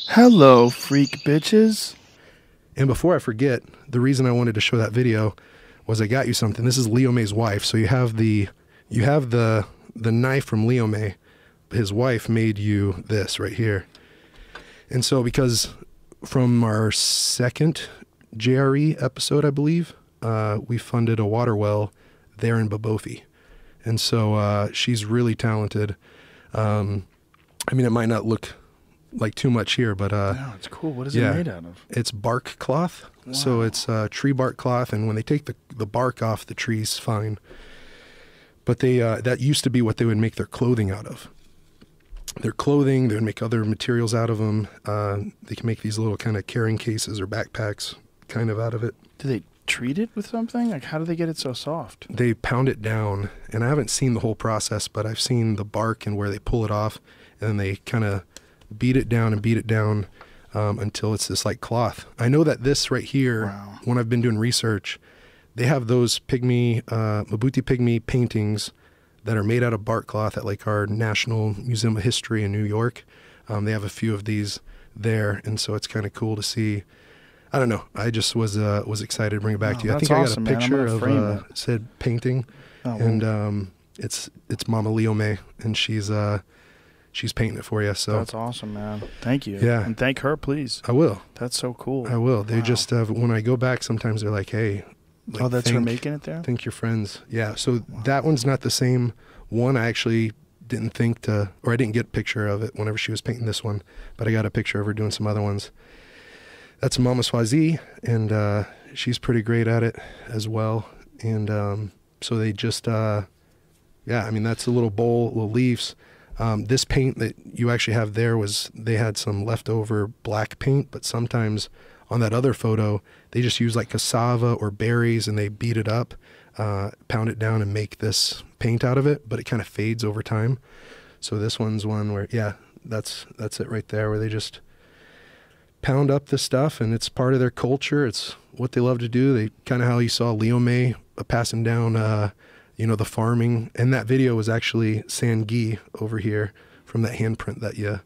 Hello, freak bitches. And before I forget, the reason I wanted to show that video was I got you something. This is Leo May's wife. So you have the knife from Leo May. His wife made you this right here. And so because from our second JRE episode, I believe, we funded a water well there in Bobofi. And so she's really talented. I mean, it might not look like too much here, but No, it's cool. What is it made out of? It's bark cloth. Wow. So it's tree bark cloth, and when they take the bark off the trees, fine. But they that used to be what they would make their clothing out of. Their clothing, they would make other materials out of them. They can make these little kind of carrying cases or backpacks kind of out of it. Do they treat it with something? Like, how do they get it so soft? They pound it down, and I haven't seen the whole process, but I've seen the bark and where they pull it off, and then they kind of beat it down until it's this like cloth. I know that this right here, Wow. when I've been doing research, they have those Mabuti pygmy paintings that are made out of bark cloth at like our National Museum of History in New York. They have a few of these there, and so it's kind of cool to see. I don't know. I just was excited to bring it back to you. I think awesome, I got a picture of said painting, Oh, and it's Mama Leo May, and she's painting it for you. So that's awesome, man. Thank you. Yeah. And thank her, please. I will. That's so cool. I will. They Wow. just when I go back, sometimes they're like, "Hey, like, that's her making it there? Thank your friends." Yeah. So that one's not the same one. I actually didn't think to, or I didn't get a picture of it whenever she was painting this one, but I got a picture of her doing some other ones. That's Mama Swazi, and she's pretty great at it as well. And so they just, I mean, that's a little bowl, little leaves. This paint that you actually have there they had some leftover black paint, but sometimes on that other photo, they just use like cassava or berries and they beat it up, pound it down and make this paint out of it, but it kind of fades over time. So this one's one where, that's it right there, where they just pound up this stuff, and it's part of their culture. It's what they love to do. They kind of how you saw Leo May passing down, the farming. And that video was actually Sangui over here from that handprint that you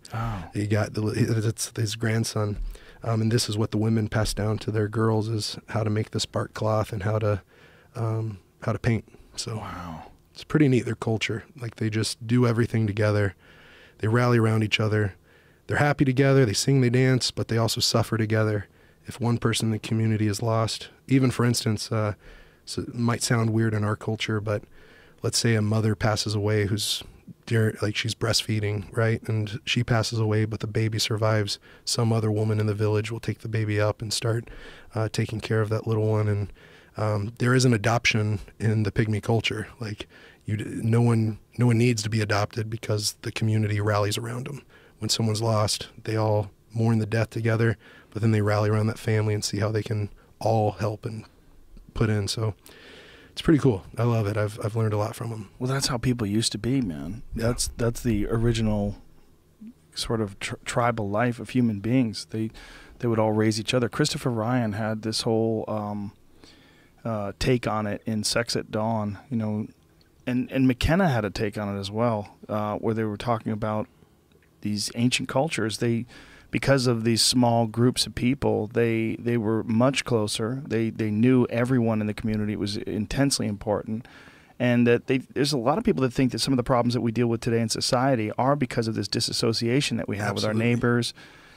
got. It's his grandson. And this is what the women pass down to their girls, is how to make this bark cloth and how to paint. So Wow. it's pretty neat, their culture. Like, they just do everything together. They rally around each other. They're happy together, they sing, they dance, but they also suffer together. If one person in the community is lost, even for instance, so it might sound weird in our culture, but let's say a mother passes away who's like she's breastfeeding, right? And she passes away, but the baby survives. Some other woman in the village will take the baby up and start taking care of that little one. And there is an adoption in the pygmy culture. Like, no one needs to be adopted because the community rallies around them. When someone's lost, they all mourn the death together, but then they rally around that family and see how they can all help and put in. So it's pretty cool. I love it. I've learned a lot from them. Well, that's how people used to be, man. Yeah. That's the original sort of tribal life of human beings. They would all raise each other. Christopher Ryan had this whole take on it in Sex at Dawn, and McKenna had a take on it as well, where they were talking about these ancient cultures. Because of these small groups of people, they were much closer. They knew everyone in the community. It was intensely important. And that there's a lot of people that think that some of the problems that we deal with today in society are because of this disassociation that we have with our neighbors,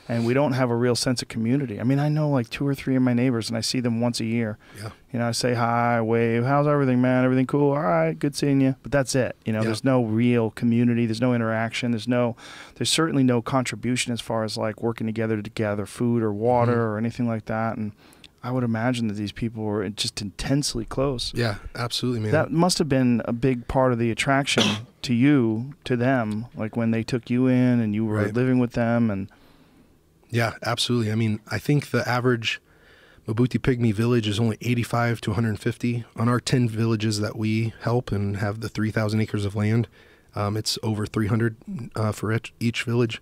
and we don't have a real sense of community. I mean, I know like 2 or 3 of my neighbors, and I see them once a year. Yeah. I say hi, wave, how's everything, man? Everything cool? All right, good seeing you. But that's it. There's no real community. There's no interaction. There's certainly no contribution as far as like working together to gather food or water or anything like that. And I would imagine that these people were just intensely close. Yeah, absolutely, man. That must have been a big part of the attraction to them, like when they took you in and you were living with them. And yeah, absolutely. I mean, I think the average Mabuti Pygmy village is only 85 to 150. On our 10 villages that we help and have the 3,000 acres of land, it's over 300 for each village.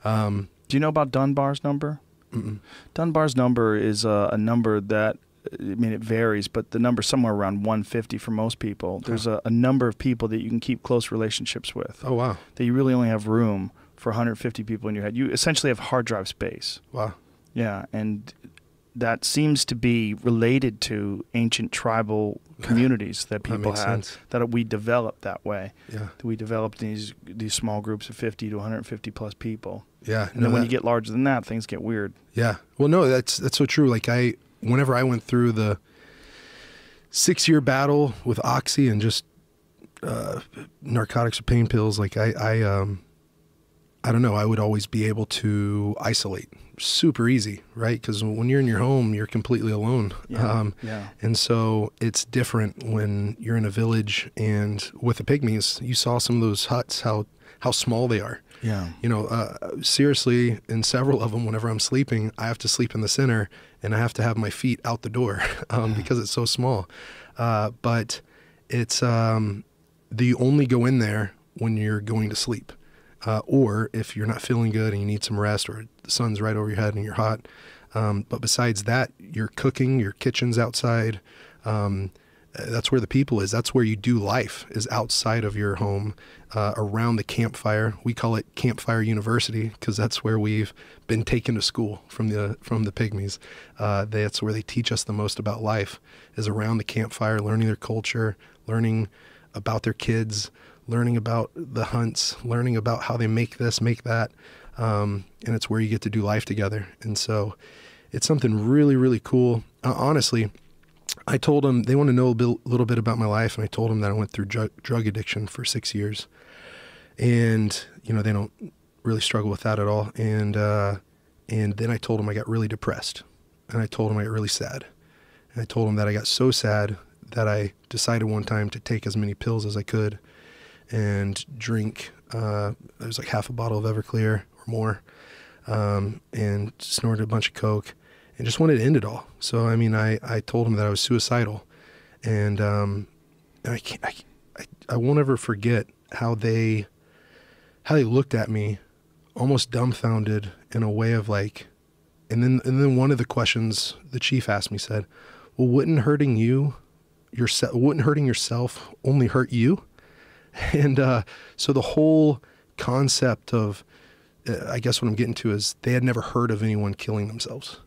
Do you know about Dunbar's number? Mm-mm. Dunbar's number is a number that, it varies, but the number's somewhere around 150 for most people. There's a number of people that you can keep close relationships with. Oh, wow. That you really only have room for 150 people in your head. You essentially have hard drive space. Wow. Yeah, and that seems to be related to ancient tribal communities that people had, that we developed that way. Yeah. That we developed these small groups of 50 to 150 plus people. Yeah. And then when you get larger than that, things get weird. Yeah. Well, no, that's so true. Like whenever I went through the 6-year battle with Oxy and just narcotics or pain pills, like I don't know, I would always be able to isolate super easy, right? Because when you're in your home, you're completely alone. And so it's different when you're in a village, and with the pygmies, you saw some of those huts, how small they are. Yeah. You know, seriously, in several of them, whenever I'm sleeping, I have to sleep in the center, and I have to have my feet out the door because it's so small. But it's, you only go in there when you're going to sleep. Or if you're not feeling good and you need some rest, or the sun's right over your head and you're hot. But besides that, you're cooking, your kitchen's outside. That's where the people is. That's where you do life, is outside of your home, around the campfire. We call it Campfire University because that's where we've been taken to school from the pygmies. That's where they teach us the most about life, is around the campfire, learning their culture, learning about their kids, learning about the hunts, learning about how they make this, make that. And it's where you get to do life together. And so it's something really, really cool. Honestly, I told them, they want to know a little bit about my life. And I told them that I went through drug addiction for 6 years. And, you know, they don't really struggle with that at all. And then I told them I got really depressed. And I told them I got really sad. And I told them that I got so sad that I decided one time to take as many pills as I could and drink, it was like half a bottle of Everclear or more, and snorted a bunch of Coke and just wanted to end it all. So, I mean, I told him that I was suicidal, and I won't ever forget how they looked at me almost dumbfounded, in a way of like, and then one of the questions the chief asked me said, well, wouldn't hurting yourself only hurt you? And so the whole concept of, I guess what I'm getting to is, they had never heard of anyone killing themselves.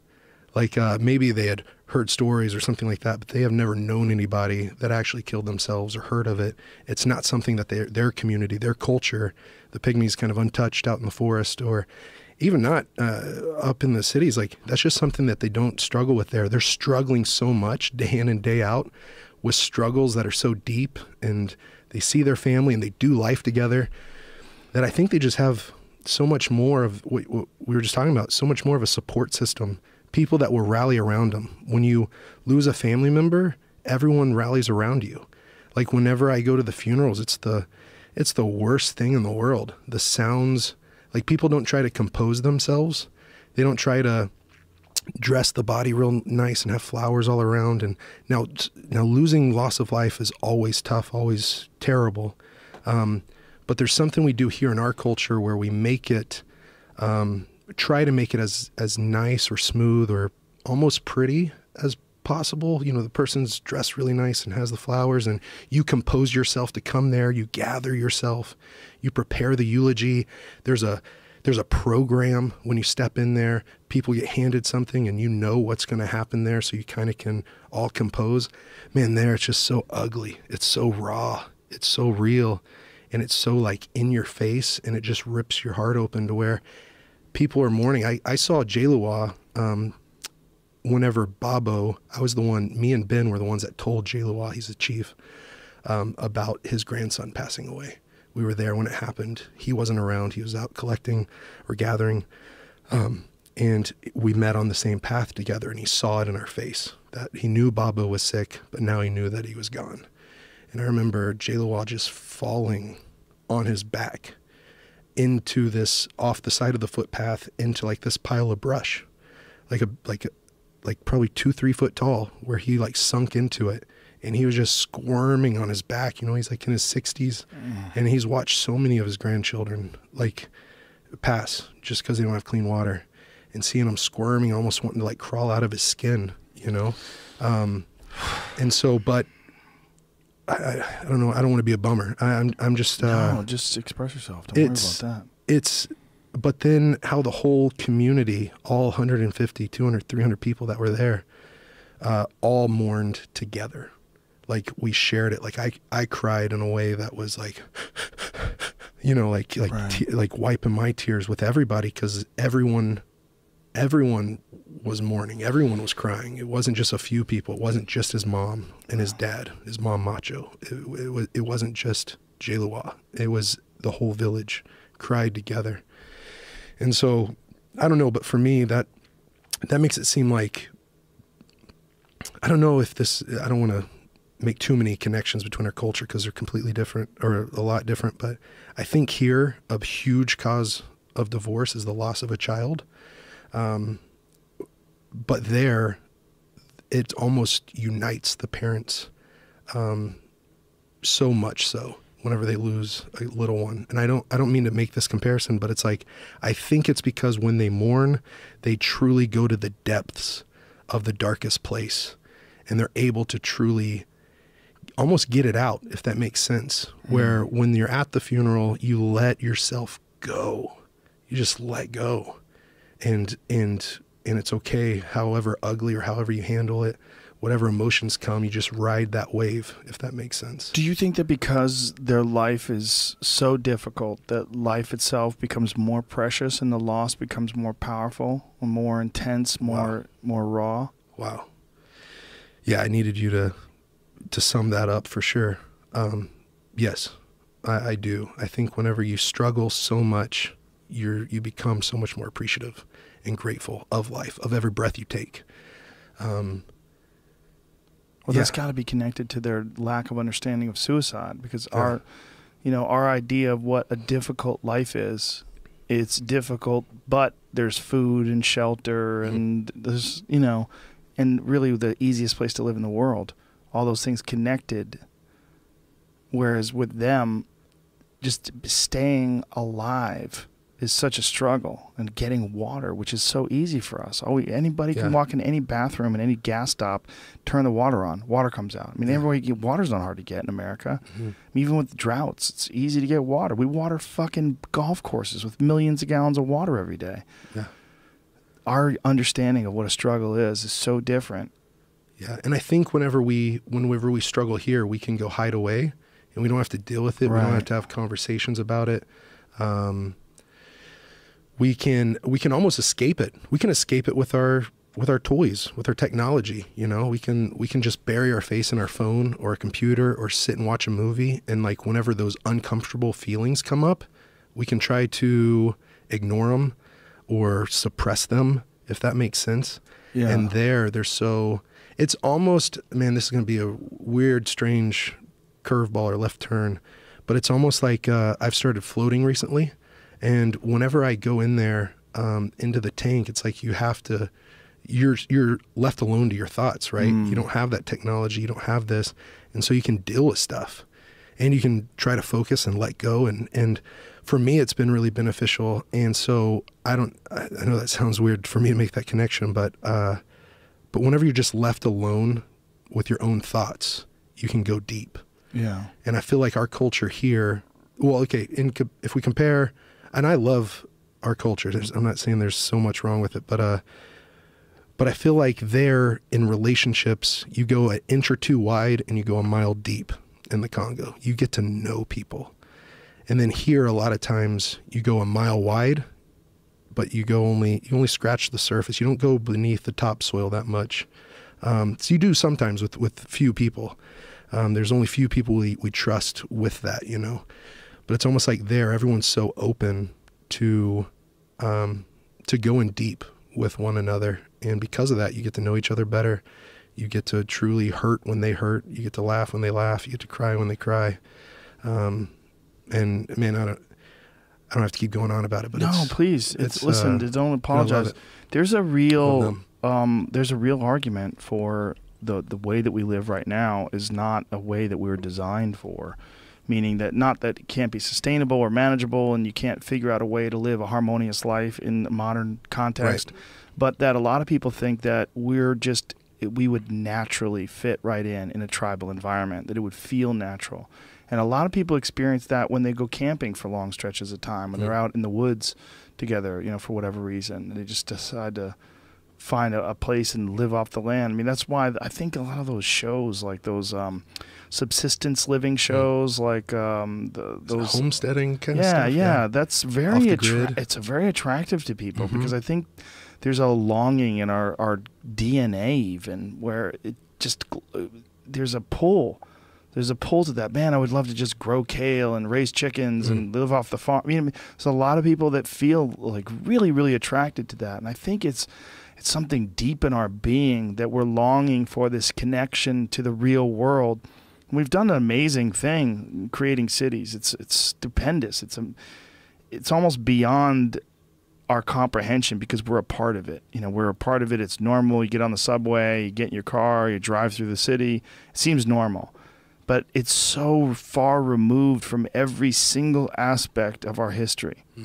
Like maybe they had heard stories or something like that, but they have never known anybody that actually killed themselves or heard of it. It's not something that their community, their culture, the pygmies kind of untouched out in the forest, or even not up in the cities. Like, that's just something that they don't struggle with there. They're struggling so much day in and day out with struggles that are so deep, and they see their family and they do life together, that I think they just have so much more of what we were just talking about, so much more of a support system, people that will rally around them. When you lose a family member, everyone rallies around you. Like, whenever I go to the funerals, it's the worst thing in the world. The sounds, like, people don't try to compose themselves. They don't try to dress the body real nice and have flowers all around. And now losing, loss of life is always tough, always terrible. But there's something we do here in our culture where we make it, try to make it as nice or smooth or almost pretty as possible. You know, the person's dressed really nice and has the flowers, and you compose yourself to come there. You gather yourself, you prepare the eulogy. There's a program when you step in there. People get handed something and you know what's going to happen there, so you kind of can all compose. Man, there, it's just so ugly. It's so raw. It's so real. And it's so, like, in your face, and it just rips your heart open, to where people are mourning. I saw J-Lua, whenever Bobo, me and Ben were the ones that told J-Lua, he's the chief, about his grandson passing away. We were there when it happened. He wasn't around. He was out collecting or gathering. And we met on the same path together, and he saw it in our face, that he knew Bobo was sick, but now he knew that he was gone. And I remember J-Lua just falling on his back into this, off the side of the footpath, into like this pile of brush, like probably 2-3 foot tall, where he like sunk into it. And he was just squirming on his back. You know, he's like in his 60s, and he's watched so many of his grandchildren like pass just because they don't have clean water, and seeing him squirming, almost wanting to like crawl out of his skin, you know? And so, but I don't know. I don't want to be a bummer. I'm just, no, just express yourself. Don't worry about that. but then how the whole community, all 150, 200, 300 people that were there, all mourned together. Like we shared it. Like I cried in a way that was like, you know, like Right. like wiping my tears with everybody, because everyone was mourning. Everyone was crying. It wasn't just a few people. It wasn't just his mom and his dad, his mom Macho. It wasn't just Jelua. It was the whole village cried together. And so I don't know, but for me that makes it seem like, I don't know if this, I don't want to make too many connections between our culture because they're completely different, or a lot different. But I think here a huge cause of divorce is the loss of a child. But there, it almost unites the parents, so much so whenever they lose a little one. And I don't mean to make this comparison, but it's like, I think it's because when they mourn, they truly go to the depths of the darkest place, and they're able to truly almost get it out, if that makes sense. Where when you're at the funeral, you let yourself go. You just let go. And it's okay, however ugly or however you handle it, whatever emotions come, you just ride that wave, if that makes sense. Do you think that because their life is so difficult, that life itself becomes more precious and the loss becomes more powerful, or more intense, more raw? Wow. Yeah, I needed you to sum that up for sure. Yes, I do. I think whenever you struggle so much, you become so much more appreciative and grateful of life, of every breath you take. Well, that's got to be connected to their lack of understanding of suicide, because our idea of what a difficult life is, it's difficult, but there's food and shelter and there's, and really the easiest place to live in the world, all those things connected. Whereas with them, just staying alive is such a struggle, and getting water, which is so easy for us. Anybody can walk in any bathroom and any gas stop, turn the water on, water comes out. I mean, water's not hard to get in America. Even with droughts, it's easy to get water. We water fucking golf courses with millions of gallons of water every day. Yeah. Our understanding of what a struggle is so different. Yeah, and I think whenever we struggle here, we can go hide away, and we don't have to deal with it. Right. We don't have to have conversations about it. We can almost escape it. We can escape it with our toys, with our technology. We can just bury our face in our phone or a computer, or sit and watch a movie. And like whenever those uncomfortable feelings come up, we can try to ignore them or suppress them, if that makes sense. Yeah. And it's almost, man, this is going to be a weird, strange curveball or left turn, but it's almost like I've started floating recently. And whenever I go in there, into the tank, it's like you're left alone to your thoughts, right? You don't have that technology, you don't have this. And so you can deal with stuff, and you can try to focus and let go. And for me, it's been really beneficial. And so I know that sounds weird for me to make that connection, but whenever you're just left alone with your own thoughts, you can go deep. Yeah. And I feel like our culture here, if we compare, and I love our culture, I'm not saying there's so much wrong with it, but I feel like there in relationships, you go an inch or two wide and you go a mile deep in the Congo. You get to know people. And then here, a lot of times you go a mile wide, but you only scratch the surface. You don't go beneath the topsoil that much. So you do sometimes with few people. There's only few people we trust with that, But it's almost like there, everyone's so open to going deep with one another. And because of that, you get to know each other better. You get to truly hurt when they hurt. You get to laugh when they laugh. You get to cry when they cry. And man, I don't have to keep going on about it, but please. Listen, don't apologize. There's a real argument for the way that we live right now is not a way that we were designed for. Meaning that not that it can't be sustainable or manageable and you can't figure out a way to live a harmonious life in the modern context, but that a lot of people think that we would naturally fit right in a tribal environment, that it would feel natural. And a lot of people experience that when they go camping for long stretches of time, when they're out in the woods together, you know, for whatever reason. They just decide to find a place and live off the land. I mean, that's why I think a lot of those shows, like those subsistence living shows, like those homesteading kind of stuff. Yeah, that's very it's very attractive to people because I think there's a longing in our DNA even where it just there's a pull. There's a pull to that. Man, I would love to just grow kale and raise chickens and live off the farm. I mean, there's a lot of people that feel like really, really attracted to that. And I think it's something deep in our being that we're longing for, this connection to the real world. And we've done an amazing thing creating cities. It's stupendous. It's almost beyond our comprehension because we're a part of it. You know, we're a part of it. It's normal. You get on the subway, you get in your car, you drive through the city. It seems normal. But it's so far removed from every single aspect of our history. I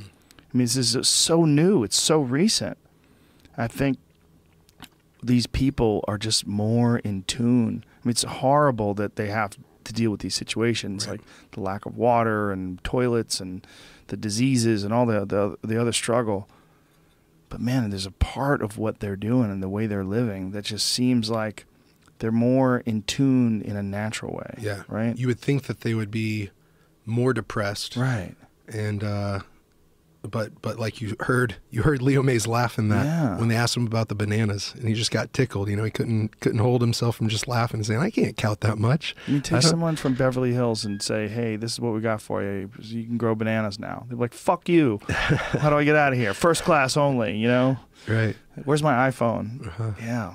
mean, this is so new. It's so recent. I think these people are just more in tune. I mean, it's horrible that they have to deal with these situations, like the lack of water and toilets and the diseases and all the other struggle. But man, there's a part of what they're doing and the way they're living that just seems like they're more in tune in a natural way. Yeah. Right? You would think that they would be more depressed. Right. And but like you heard Leo Mays laughing that when they asked him about the bananas, and he just got tickled. You know, he couldn't hold himself from just laughing and saying, "I can't count that much." You take someone from Beverly Hills and say, "Hey, this is what we got for you. You can grow bananas now." They're like, "Fuck you! How do I get out of here? First class only." You know? Right. Where's my iPhone? Yeah.